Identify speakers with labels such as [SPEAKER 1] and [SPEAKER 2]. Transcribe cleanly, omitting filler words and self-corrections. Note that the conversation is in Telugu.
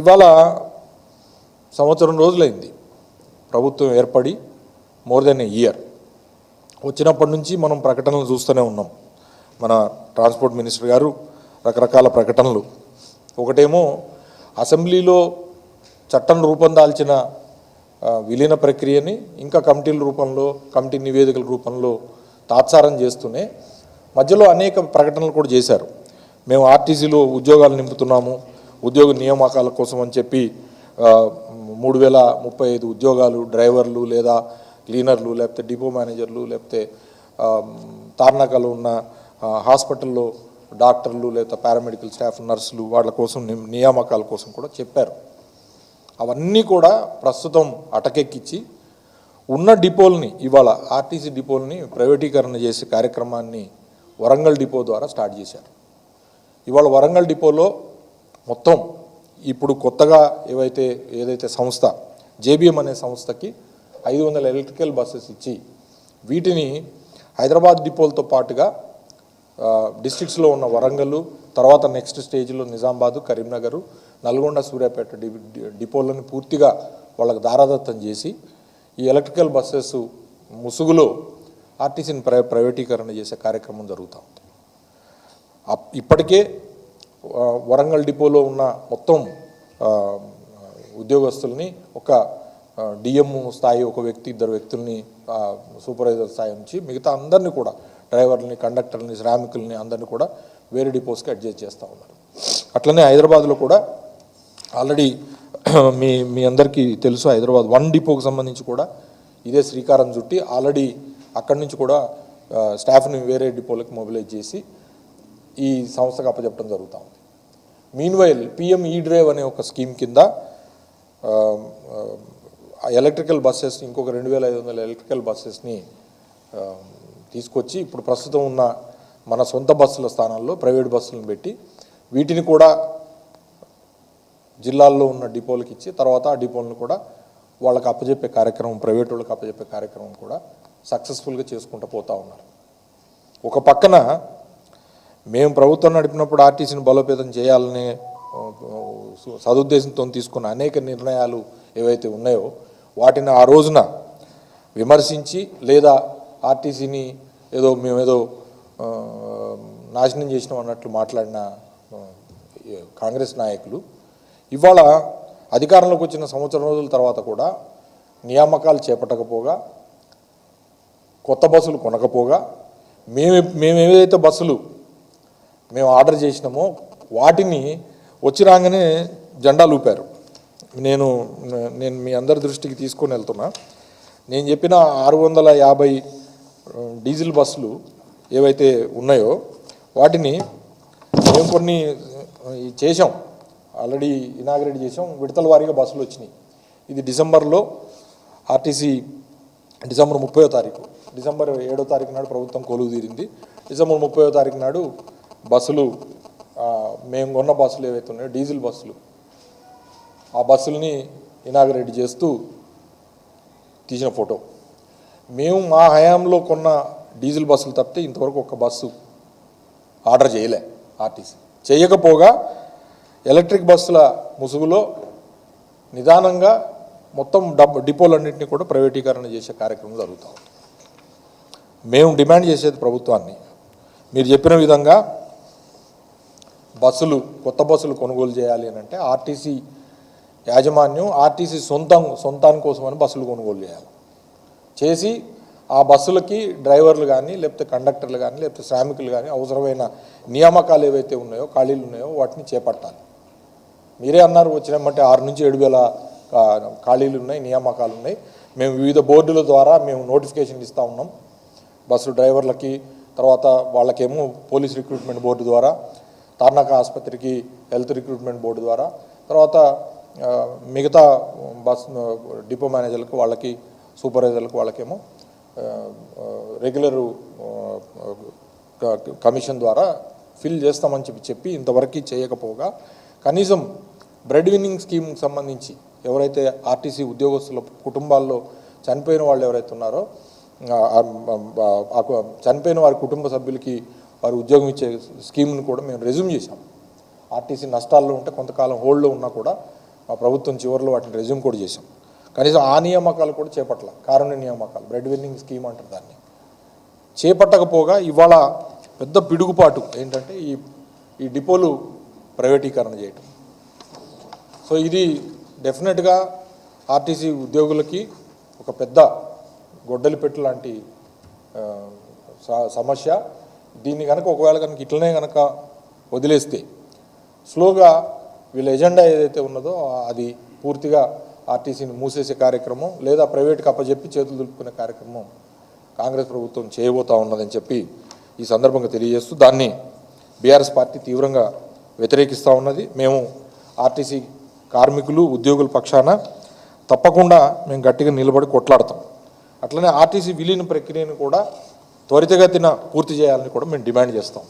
[SPEAKER 1] ఇవాళ సంవత్సరం రోజులైంది ప్రభుత్వం ఏర్పడి, మోర్ దెన్ ఏ ఇయర్. వచ్చినప్పటి నుంచి మనం ప్రకటనలు చూస్తూనే ఉన్నాం. మన ట్రాన్స్పోర్ట్ మినిస్టర్ గారు రకరకాల ప్రకటనలు. ఒకటేమో అసెంబ్లీలో చట్టం రూపొందాల్చిన విలీన ప్రక్రియని ఇంకా కమిటీల రూపంలో, కమిటీ నివేదికల రూపంలో తాత్సారం చేస్తూనే మధ్యలో అనేక ప్రకటనలు కూడా చేశారు. మేము ఆర్టీసీలో ఉద్యోగాలు నింపుతున్నాము, ఉద్యోగ నియామకాల కోసం అని చెప్పి 3035 ఉద్యోగాలు, డ్రైవర్లు లేదా క్లీనర్లు, లేకపోతే డిపో మేనేజర్లు, లేకపోతే తార్నాకలో ఉన్న హాస్పిటల్లో డాక్టర్లు, లేదా పారామెడికల్ స్టాఫ్, నర్సులు, వాళ్ళ కోసం నియామకాల కోసం కూడా చెప్పారు. అవన్నీ కూడా ప్రస్తుతం అటకెక్కించి ఉన్న డిపోల్ని, ఇవాళ ఆర్టీసీ డిపోల్ని ప్రైవేటీకరణ చేసే కార్యక్రమాన్ని వరంగల్ డిపో ద్వారా స్టార్ట్ చేశారు. ఇవాళ వరంగల్ డిపోలో మొత్తం ఇప్పుడు కొత్తగా ఏదైతే సంస్థ జేబీఎం అనే సంస్థకి 500 ఎలక్ట్రికల్ బస్సెస్ ఇచ్చి వీటిని హైదరాబాద్ డిపోలతో పాటుగా డిస్ట్రిక్ట్స్లో ఉన్న వరంగల్, తర్వాత నెక్స్ట్ స్టేజ్లో నిజామాబాదు, కరీంనగర్, నల్గొండ, సూర్యాపేట డిపోలను పూర్తిగా వాళ్ళకు దారాదత్తం చేసి ఈ ఎలక్ట్రికల్ బస్సెస్ ముసుగులో ఆర్టీసీని ప్రైవేటీకరణ చేసే కార్యక్రమం జరుగుతూ ఉంది. ఇప్పటికే వరంగల్ డిపోలో ఉన్న మొత్తం ఉద్యోగస్తుల్ని ఒక డిఎం స్థాయి ఒక వ్యక్తి, 2 వ్యక్తుల్ని సూపర్వైజర్ స్థాయి నుంచి మిగతా అందరినీ కూడా, డ్రైవర్లని, కండక్టర్ని, శ్రామికుల్ని అందరినీ కూడా వేరే డిపోస్కి అడ్జస్ట్ చేస్తూ ఉన్నారు. అట్లనే హైదరాబాద్లో కూడా ఆల్రెడీ మీ అందరికీ తెలుసు, హైదరాబాద్ 1 డిపోకి సంబంధించి కూడా ఇదే శ్రీకారం చుట్టి ఆల్రెడీ అక్కడి నుంచి కూడా స్టాఫ్ని వేరే డిపోలకు మొబిలైజ్ చేసి ఈ సంస్థకు అప్పచెప్పడం జరుగుతూ ఉంది. మీన్వైల్ పిఎం ఈ డ్రైవ్ అనే ఒక స్కీమ్ కింద ఎలక్ట్రికల్ బస్సెస్ ఇంకొక 2500 ఎలక్ట్రికల్ బస్సెస్ని తీసుకొచ్చి ఇప్పుడు ప్రస్తుతం ఉన్న మన సొంత బస్సుల స్థానాల్లో ప్రైవేట్ బస్సులను పెట్టి వీటిని కూడా జిల్లాల్లో ఉన్న డిపోలకు ఇచ్చి తర్వాత ఆ డిపోలను కూడా వాళ్ళకి అప్పచెప్పే కార్యక్రమం, ప్రైవేట్ వాళ్ళకి అప్పచెప్పే కార్యక్రమం కూడా సక్సెస్ఫుల్గా చేసుకుంటూ పోతూ ఉన్నారు. ఒక పక్కన మేము ప్రభుత్వం నడిపినప్పుడు ఆర్టీసీని బలోపేతం చేయాలనే సదుద్దేశంతో తీసుకున్న అనేక నిర్ణయాలు ఏవైతే ఉన్నాయో వాటిని ఆ రోజున విమర్శించి లేదా ఆర్టీసీని మేమేదో నాశనం చేసినాం అన్నట్లు మాట్లాడిన కాంగ్రెస్ నాయకులు ఇవాళ అధికారంలోకి వచ్చిన సంవత్సరం రోజుల తర్వాత కూడా నియామకాలు చేపట్టకపోగా, కొత్త బస్సులు కొనకపోగా, మేము ఏదైతే బస్సులు మేము ఆర్డర్ చేసినామో వాటిని వచ్చి రాగానే జెండాలు ఊపారు. నేను మీ అందరి దృష్టికి తీసుకొని వెళ్తున్నా. నేను చెప్పిన 650 డీజిల్ బస్సులు ఏవైతే ఉన్నాయో వాటిని మేము కొన్ని చేసాం, ఆల్రెడీ ఇనాగ్రేట్ చేసాం. విడతల వారీగా బస్సులు వచ్చినాయి. ఇది డిసెంబర్లో ఆర్టీసీ డిసెంబర్ 30వ తారీఖు, డిసెంబర్ 7వ తారీఖు నాడు ప్రభుత్వం కొలువు తీరింది. డిసెంబర్ 30వ తారీఖు నాడు బస్సులు, మేము కొన్న బస్సులు ఏవైతే ఉన్నాయో డీజిల్ బస్సులు, ఆ బస్సుల్ని ఇనాగ్రేట్ చేస్తూ తీసిన ఫోటో. మేము మా హయాంలో కొన్న డీజిల్ బస్సులు తప్పితే ఇంతవరకు ఒక బస్సు ఆర్డర్ చేయలే ఆర్టీసీ. చేయకపోగా ఎలక్ట్రిక్ బస్సుల ముసుగులో నిదానంగా మొత్తం డిపోలన్నింటినీ కూడా ప్రైవేటీకరణ చేసే కార్యక్రమం జరుగుతూ ఉంది. మేము డిమాండ్ చేసేది ప్రభుత్వాన్ని, మీరు చెప్పిన విధంగా బస్సులు, కొత్త బస్సులు కొనుగోలు చేయాలి అని అంటే ఆర్టీసీ యాజమాన్యం ఆర్టీసీ సొంతాని కోసమని బస్సులు కొనుగోలు చేసి ఆ బస్సులకి డ్రైవర్లు కానీ, లేకపోతే కండక్టర్లు కానీ, లేకపోతే శ్రామికులు కానీ అవసరమైన నియామకాలు ఏవైతే ఉన్నాయో, ఖాళీలు ఉన్నాయో వాటిని చేపట్టాలి. మీరే అన్నారు, వచ్చినామంటే 6 నుంచి 7,000 ఖాళీలు ఉన్నాయి, నియామకాలు ఉన్నాయి. మేము వివిధ బోర్డుల ద్వారా మేము నోటిఫికేషన్ ఇస్తూ ఉన్నాం బస్సు డ్రైవర్లకి. తర్వాత వాళ్ళకేమో పోలీస్ రిక్రూట్మెంట్ బోర్డు ద్వారా, తార్నాక ఆసుపత్రికి హెల్త్ రిక్రూట్మెంట్ బోర్డు ద్వారా, తర్వాత మిగతా బస్ డిపో మేనేజర్లకు, వాళ్ళకి సూపర్వైజర్లకు వాళ్ళకేమో రెగ్యులరు కమిషన్ ద్వారా ఫిల్ చేస్తామని చెప్పి ఇంతవరకు చేయకపోగా కనీసం బ్రెడ్ విన్నింగ్ స్కీమ్కి సంబంధించి ఎవరైతే ఆర్టీసీ ఉద్యోగస్తుల కుటుంబాల్లో చనిపోయిన వాళ్ళు ఎవరైతే ఉన్నారో చనిపోయిన వారి కుటుంబ సభ్యులకి వారు ఉద్యోగం ఇచ్చే స్కీమ్ను కూడా మేము రెజ్యూమ్ చేశాం. ఆర్టీసీ నష్టాల్లో ఉంటే కొంతకాలం హోల్డ్లో ఉన్నా కూడా మా ప్రభుత్వం చివరిలో వాటిని రెజ్యూమ్ కూడా చేశాం. కనీసం ఆ నియామకాలు కూడా చేపట్టాల. కారుణ్య నియామకాలు, బ్రెడ్ విన్నింగ్ స్కీమ్ అంటారు దాన్ని, చేపట్టకపోగా ఇవాళ పెద్ద పిడుగుపాటు ఏంటంటే ఈ డిపోలు ప్రైవేటీకరణ చేయటం. సో ఇది డెఫినెట్గా ఆర్టీసీ ఉద్యోగులకి ఒక పెద్ద గొడ్డలిపెట్టు లాంటి సమస్య. దీన్ని కనుక ఒకవేళ కనుక ఇట్లనే కనుక వదిలేస్తే స్లోగా వీళ్ళ ఎజెండా ఏదైతే ఉన్నదో అది పూర్తిగా ఆర్టీసీని మూసేసే కార్యక్రమం లేదా ప్రైవేట్కి అప్పచెప్పి చేతులు దులుపుకునే కార్యక్రమం కాంగ్రెస్ ప్రభుత్వం చేయబోతూ ఉన్నదని చెప్పి ఈ సందర్భంగా తెలియజేస్తూ దాన్ని బీఆర్ఎస్ పార్టీ తీవ్రంగా వ్యతిరేకిస్తూ ఉన్నది. మేము ఆర్టీసీ కార్మికులు ఉద్యోగుల పక్షాన తప్పకుండా మేము గట్టిగా నిలబడి కొట్లాడతాం. అట్లనే ఆర్టీసీ విలీన ప్రక్రియను కూడా త్వరితగతిన పూర్తి చేయాలని కూడా మేము డిమాండ్ చేస్తాం.